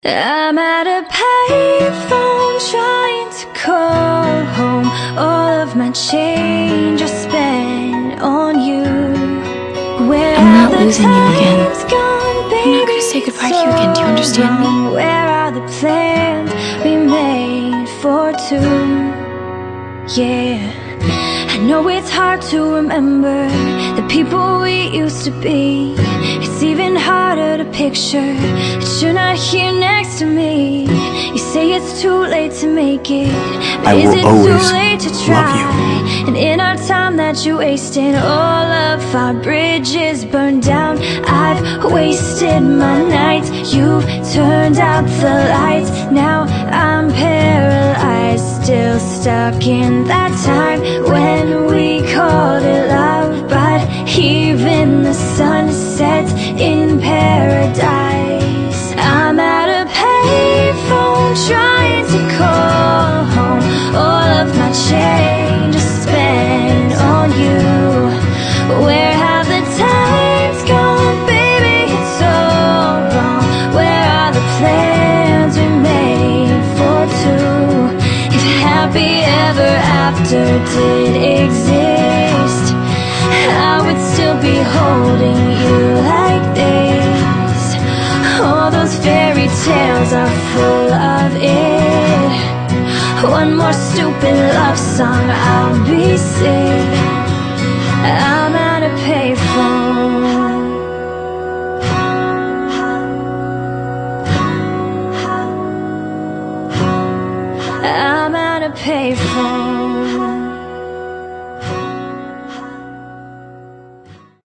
I'm at a payphone trying to call home. All of my change I spent on you. Where I'm not losing you again. Gone, baby, I'm not gonna say goodbye to you again. Do you understand me? Where are the plans we made for two? Yeah, I know it's hard to remember the people we used to be. It's even harder to picture that you're not here next to me. You say it's too late to make it, but is it too late to try? And in our time that you wasted, all of our bridges burned down. I've wasted my nights, you've turned out the lights. Now I'm paralyzed, still stuck in that time when we called it love. But even the sun sets in paradise. I'm at a payphone trying to call home. All of my change I spent on you. Where have the times gone, baby? It's all wrong. Where are the plans we made for two? If happy ever after did exist, I would still be holding you like this. All those fairy tales are full of it. One more stupid love song, I'll be sick.